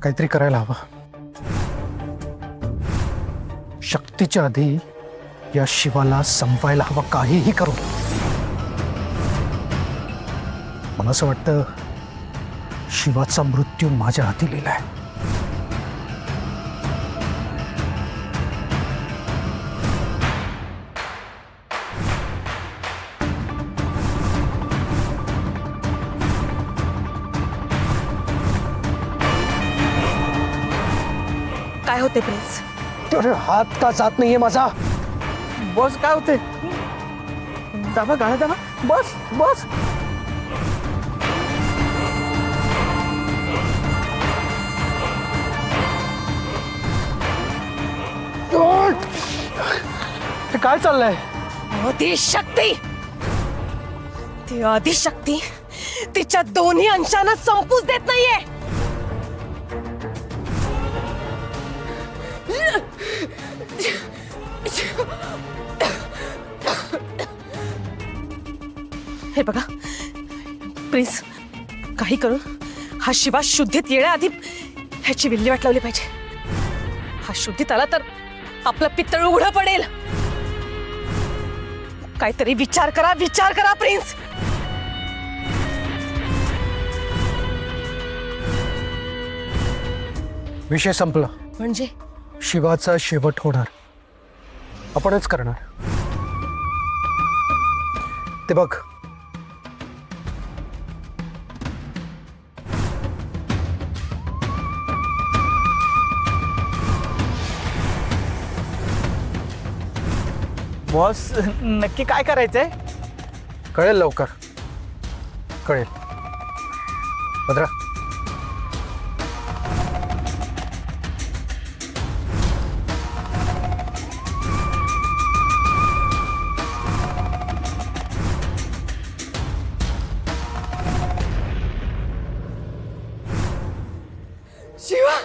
काहीतरी करायला हवं. शक्तीच्या आधी या शिवाला संपवायला हवं, काहीही करू. मला असं वाटतं शिवाचा मृत्यू माझ्या हाती लिहिलाय. काय होते प्रिन्स? अरे हात का जात नाहीये माझा. बस काय होते? दाबा गाणं दाबा. बस बस. हे काय चाललंय? आदिशक्ती, ती आदिशक्ती तिच्या दोन्ही अंशांना संपूच देत नाहीये. हे बघा प्रिन्स, काही करून हा शिवा शुद्धीत येण्याआधी ह्याची विल्हेवाट लावली पाहिजे. हा शुद्धीत आला तर आपलं पित्तळ उघडं पडेल. काहीतरी विचार करा प्रिन्स. विषय संपला. म्हणजे शिवाचा शेवट होणार आपणच करणार. ते बघ, बॉस नक्की काय करायचंय? कळेल लवकर, कळेल. भद्रा, शिवा,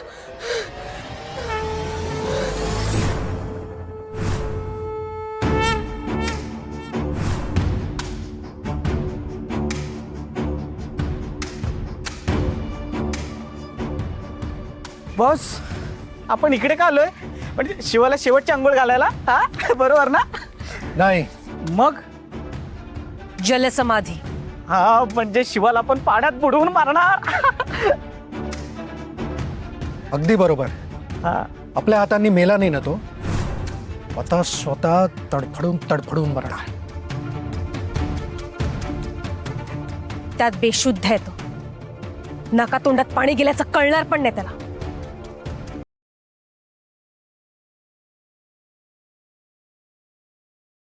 बॉस आपण इकडे का आलोय? म्हणजे शिवाला शेवटची अंघोळ घालायला? हा बरोबर ना? नाही. मग जलसमाधी. हा म्हणजे शिवाला आपण पाण्यात बुडवून मारणार. अगदी बरोबर. हा आपल्या हातांनी मेला नाही ना तो. आता स्वतः तडफडून मरणार. त्यात बेशुद्ध आहे तो. नाका तोंडात पाणी गेल्याचं कळणार पण नाही त्याला.